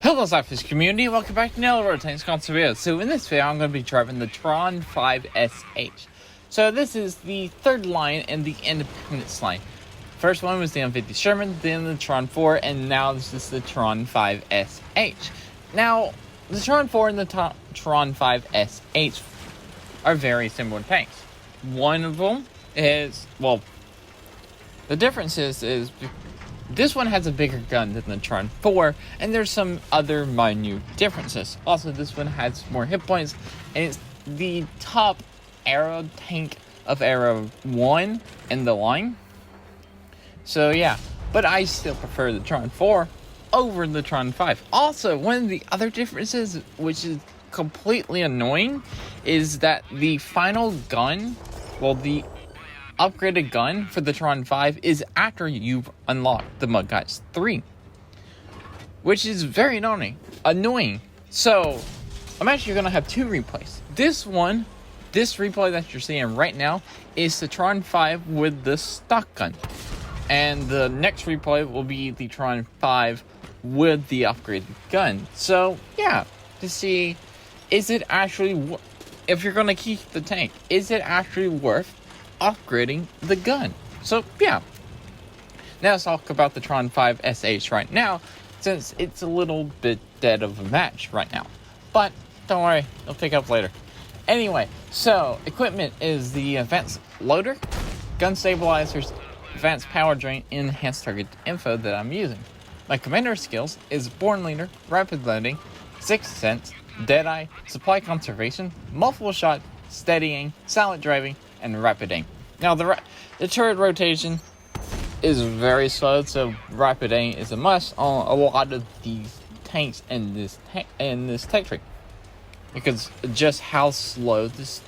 Hello SLAPAFISH community, welcome back to another Tanks console video. So in this video I'm going to be driving the TIRAN 5SH. So this is the third line in the Independence line. First one was the M50 Sherman, then the TIRAN 4, and now this is the TIRAN 5SH. Now, the TIRAN 4 and the TIRAN 5SH are very similar tanks. One of them is, well, the difference is this one has a bigger gun than the TIRAN 4, and there's some other minute differences. Also, this one has more hit points, and it's the top arrow tank of Arrow 1 in the line. So yeah, but I still prefer the TIRAN 4 over the TIRAN 5. Also, one of the other differences, which is completely annoying, is that the final gun, well, the upgraded gun for the TIRAN 5 is after you've unlocked the Mudguys 3, which is very annoying. So imagine you're gonna have two replays. This replay that you're seeing right now is the TIRAN 5 with the stock gun, and the next replay will be the TIRAN 5 with the upgraded gun. So yeah, to see, is it actually, if you're gonna keep the tank, is it actually worth upgrading the gun? So yeah, now let's talk about the TIRAN 5SH right now, since it's a little bit dead of a match right now, but don't worry, it'll pick up later. Anyway, so equipment is the advanced loader, gun stabilizers, advanced power drain, enhanced target info that I'm using. My commander skills is Born Leader, rapid loading, Sixth Sense, Deadeye, supply conservation, multiple shot, steadying, silent driving, and rapid aim. Now the turret rotation is very slow, so rapid aim is a must on a lot of these tanks in this tech tree, because just how slow this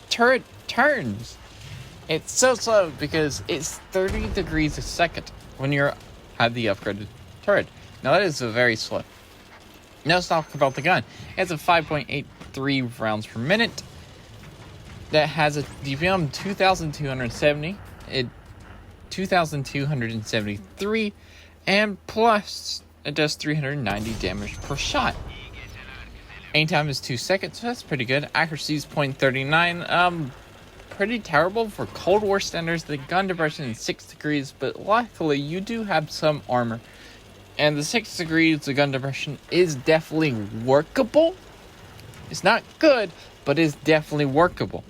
turret turns. It's so slow because it's 30 degrees a second when you're at the upgraded turret. Now that is very slow. Now let's talk about the gun. It's a 5.83 rounds per minute. That has a DPM 2,270, 2,273, and plus it does 390 damage per shot. Aim time is 2 seconds, so that's pretty good. Accuracy is 0.39. Pretty terrible for Cold War standards. The gun depression is 6 degrees, but luckily you do have some armor, and the 6 degrees, the gun depression is definitely workable. It's not good, but it's definitely workable.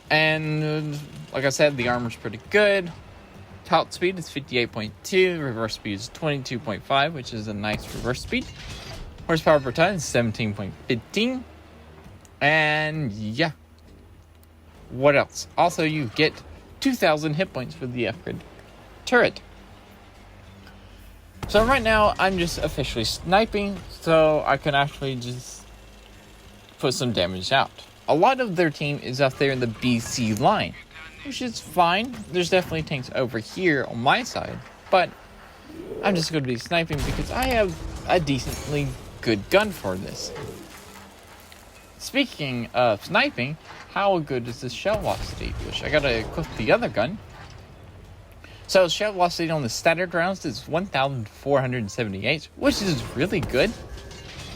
And like I said, the armor's pretty good. Top speed is 58.2, reverse speed is 22.5, which is a nice reverse speed. Horsepower per ton is 17.15. And yeah, what else? Also, you get 2,000 hit points for the upgrade turret. So right now, I'm just officially sniping, so I can actually just put some damage out. A lot of their team is up there in the BC line, which is fine. There's definitely tanks over here on my side, but I'm just going to be sniping because I have a decently good gun for this. Speaking of sniping, how good is this shell velocity? Which I gotta equip the other gun. So shell velocity on the standard rounds is 1,478, which is really good.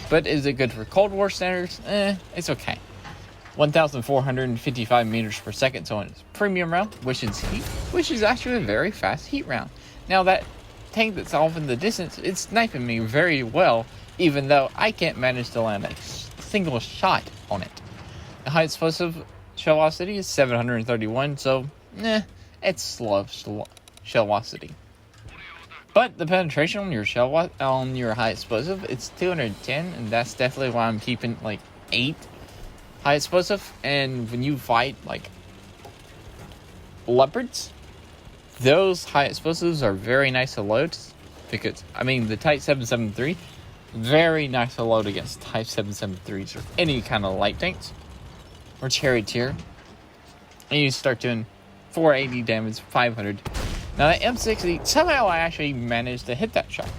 But is it good for Cold War standards? It's okay. 1,455 meters per second, so on its premium round, which is heat, which is actually a very fast heat round. Now that tank that's off in the distance, it's sniping me very well, even though I can't manage to land a single shot on it. The high explosive shell velocity is 731, so it's slow shell velocity. But the penetration on your on your high explosive, it's 210, and that's definitely why I'm keeping like 8 high explosive. And when you fight like leopards, those high explosives are very nice to load, because I mean the Type 773, very nice to load against Type 773s or any kind of light tanks or charioteer, and you start doing 480 damage, 500. Now that M60, somehow I actually managed to hit that shot.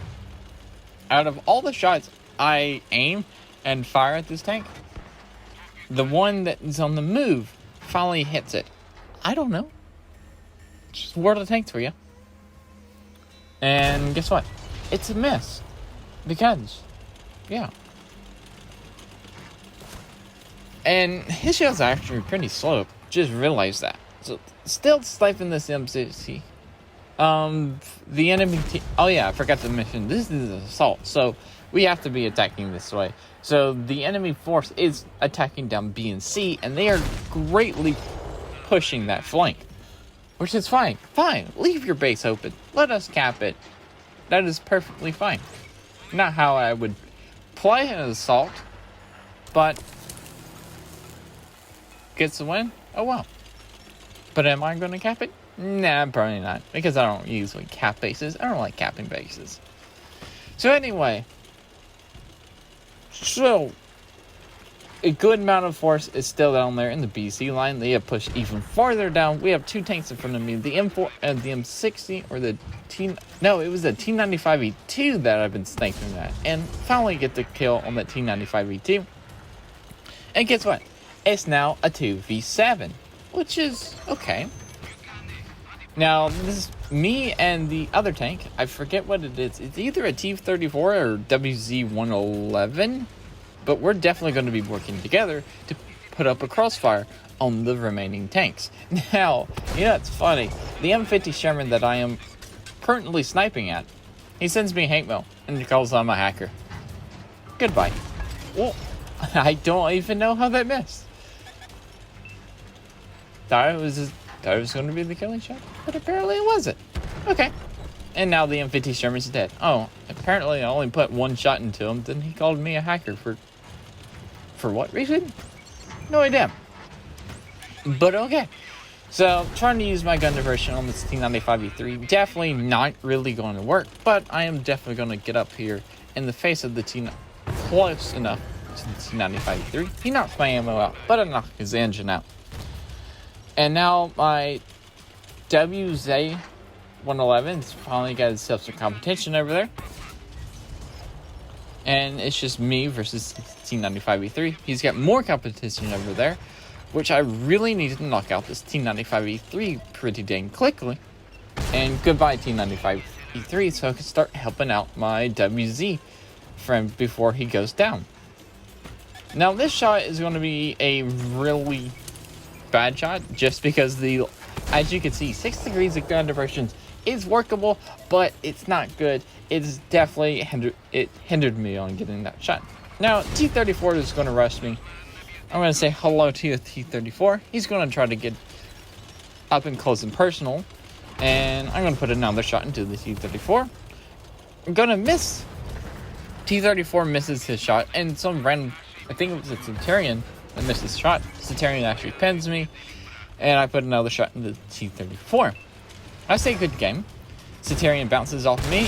Out of all the shots I aim and fire at this tank, the one that is on the move finally hits it. I don't know. Just World of Tanks for you. And guess what? It's a miss. Because, yeah. And his shield's actually pretty slow. Just realized that. So, still sniping this M60. The enemy team... Oh yeah, I forgot to mention, this is an assault. So, we have to be attacking this way. So, the enemy force is attacking down B and C. And they are greatly pushing that flank. Which is fine. Fine. Leave your base open. Let us cap it. That is perfectly fine. Not how I would play an assault. But... gets the win? Oh well. But am I going to cap it? Nah, probably not. Because I don't usually cap bases. I don't like capping bases. So anyway. So. A good amount of force is still down there in the BC line. They have pushed even farther down. We have two tanks in front of me. The M4 and the M60. Or the T... No, it was the T95E2 that I've been sniping at. And finally get the kill on that T95E2. And guess what? It's now a 2v7, which is okay. Now, this is me and the other tank. I forget what it is. It's either a T-34 or WZ-111, but we're definitely going to be working together to put up a crossfire on the remaining tanks. Now, you know, it's funny. The M50 Sherman that I am currently sniping at, he sends me hate mail and he calls I'm a hacker. Goodbye. Well, I don't even know how that missed. Thought it was going to be the killing shot, but apparently it wasn't. Okay. And now the M50 Sherman's dead. Oh, apparently I only put one shot into him, then he called me a hacker for what reason? No idea. But okay. So, trying to use my gun diversion on this T95E3, definitely not really going to work, but I am definitely going to get up here in the face of the close enough to the T95E3. He knocked my ammo out, but I knocked his engine out. And now my WZ-111's finally got itself some competition over there. And it's just me versus T95E3. He's got more competition over there, which I really need to knock out this T95E3 pretty dang quickly. And goodbye T95E3, so I can start helping out my WZ friend before he goes down. Now this shot is going to be a really bad shot, just because as you can see, 6 degrees of gun diversion is workable, but it's not good. It's definitely hindered me on getting that shot. Now T-34 is going to rush me. I'm going to say hello to a T-34. He's going to try to get up and close and personal, and I'm going to put another shot into the T-34. I'm going to miss. T-34 misses his shot, and some random, I think it was a Centurion that missed his shot. Centurion actually pins me, and I put another shot into the T-34. I say good game. Centurion bounces off me,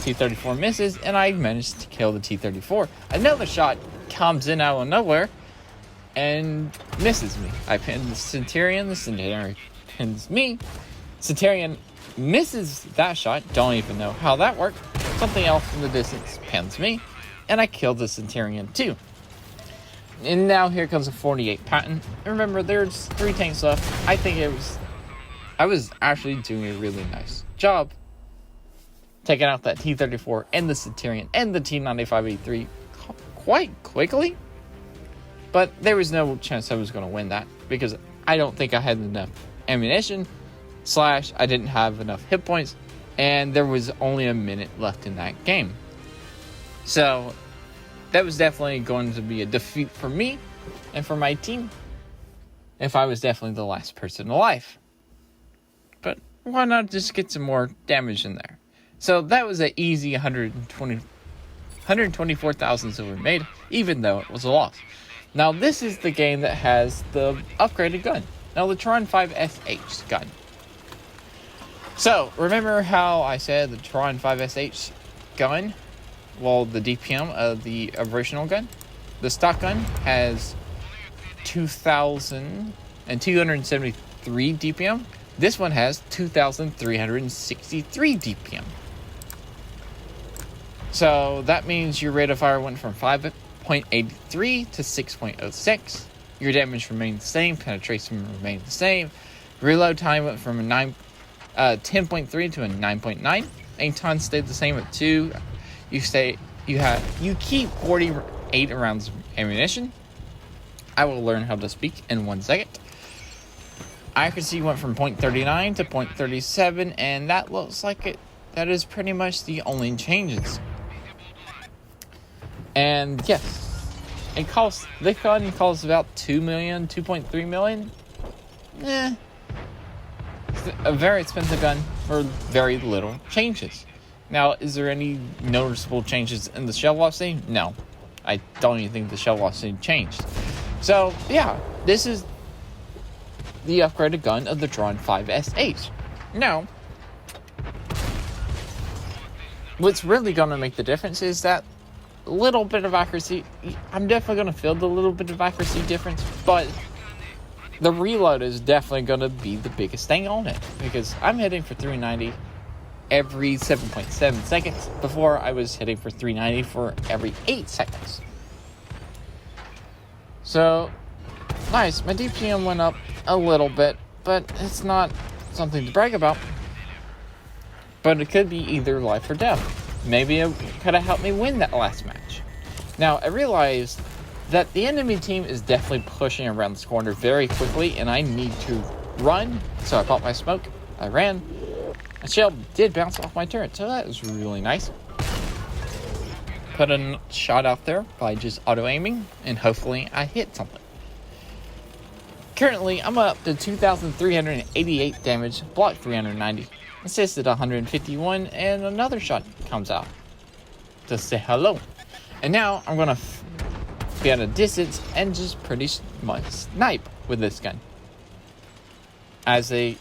T-34 misses, and I managed to kill the T-34. Another shot comes in out of nowhere and misses me. I pinned the Centurion pins me. Centurion misses that shot, don't even know how that worked. Something else from the distance pins me, and I killed the Centurion too. And now here comes a 48 patent. Remember, there's 3 tanks left. I think I was actually doing a really nice job taking out that T-34 and the Centurion and the T-95E3 quite quickly. But there was no chance I was going to win that, because I don't think I had enough ammunition, / I didn't have enough hit points, and there was only a minute left in that game. So that was definitely going to be a defeat for me and for my team if I was definitely the last person alive. But why not just get some more damage in there? So that was an easy 124,000 silver made, even though it was a loss. Now this is the game that has the upgraded gun. Now the TIRAN 5SH gun. So remember how I said the TIRAN 5SH gun, well, the DPM of the original gun, the stock gun has 2,273 DPM. This one has 2,363 DPM. So that means your rate of fire went from 5.83 to 6.06. Your damage remained the same. Penetration remained the same. Reload time went from a 10.3 to a 9.9. Aim time stayed the same at 2. You you keep 48 rounds of ammunition. I will learn how to speak in 1 second. Accuracy went from 0.39 to 0.37, and that looks like it. That is pretty much the only changes. And yes, this gun costs about 2 million, 2.3 million. It's a very expensive gun for very little changes. Now, is there any noticeable changes in the shell velocity? No, I don't even think the shell velocity changed. So yeah, this is the upgraded gun of the TIRAN 5SH. Now, what's really going to make the difference is that little bit of accuracy. I'm definitely going to feel the little bit of accuracy difference, but the reload is definitely going to be the biggest thing on it, because I'm hitting for 390 every 7.7 seconds. Before, I was hitting for 390 for every 8 seconds. So, nice. My DPM went up a little bit, but it's not something to brag about. But it could be either life or death. Maybe it could have helped me win that last match. Now, I realized that the enemy team is definitely pushing around this corner very quickly, and I need to run. So I popped my smoke, I ran. A shell did bounce off my turret, so that was really nice. Put a shot out there by just auto-aiming, and hopefully I hit something. Currently, I'm up to 2,388 damage, block 390, assisted 151, and another shot comes out to say hello. And now I'm going to be at a distance and just pretty much snipe with this gun. As the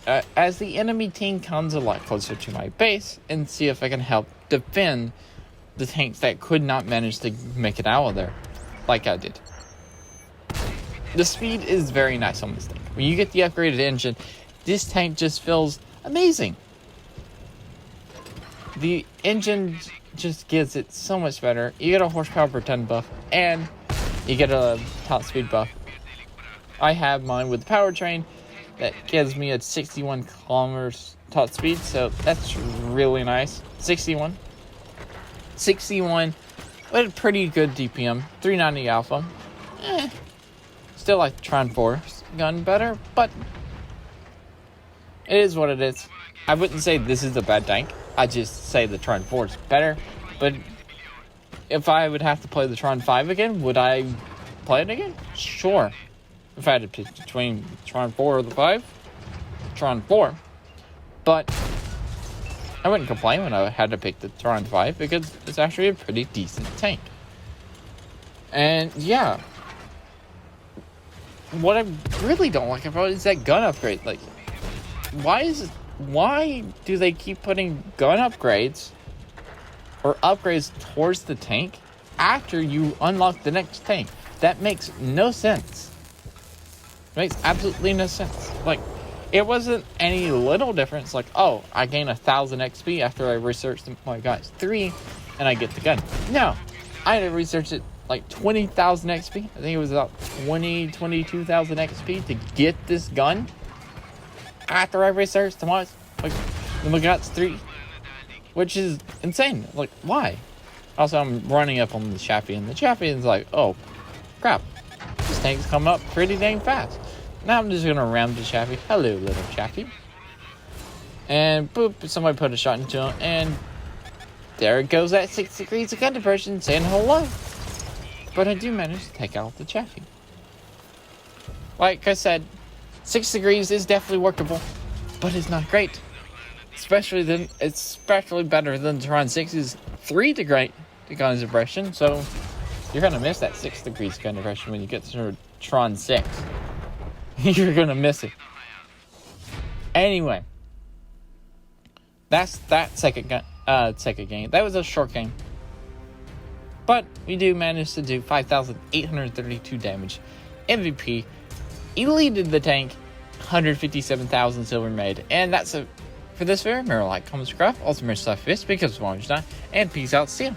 enemy team comes a lot closer to my base, and see if I can help defend the tanks that could not manage to make it out of there, like I did. The speed is very nice on this thing. When you get the upgraded engine, this tank just feels amazing. The engine just gives it so much better. You get a horsepower per ton buff, and you get a top speed buff. I have mine with the powertrain that gives me a 61 kilometers top speed, so that's really nice. 61 with a pretty good DPM, 390 alpha. Still like the TIRAN 4 gun better, but it is what it is. I wouldn't say this is a bad tank. I just say the TIRAN 4 is better. But if I would have to play the TIRAN 5 again, would I play it again? Sure. If I had to pick between TIRAN 4 or the 5, TIRAN 4. But I wouldn't complain when I had to pick the TIRAN 5, because it's actually a pretty decent tank. And yeah, what I really don't like about it is that gun upgrade. Like, why do they keep putting gun upgrades or upgrades towards the tank after you unlock the next tank? That makes no sense. It makes absolutely no sense. Like, it wasn't any little difference. Like, oh, I gain 1,000 XP after I researched my guys 3 and I get the gun. No, I had to research it like 20,000 XP. I think it was about 22,000 XP to get this gun after I researched the mods, like the Magats 3, which is insane. Like, why? Also, I'm running up on the Chappie, and the Chappie is like, oh crap, this tank's come up pretty dang fast. Now I'm just gonna ram the Chappie. Hello, little Chappie. And boop, somebody put a shot into him, and there it goes at 6 degrees of gun depression saying hello. But I do manage to take out the Chaffee. Like I said, 6 degrees is definitely workable, but it's not great. Especially better than TIRAN 6's 3 degree gun depression. So you're gonna miss that 6 degrees gun depression when you get to TIRAN 6. You're gonna miss it. Anyway, that's that second game. That was a short game. But we do manage to do 5,832 damage. MVP. Elated the tank. 157,000 silver made. And that's it for this video. Remember, like, comment, subscribe. Also, remember SLAPAFISH because it's and peace out. See ya.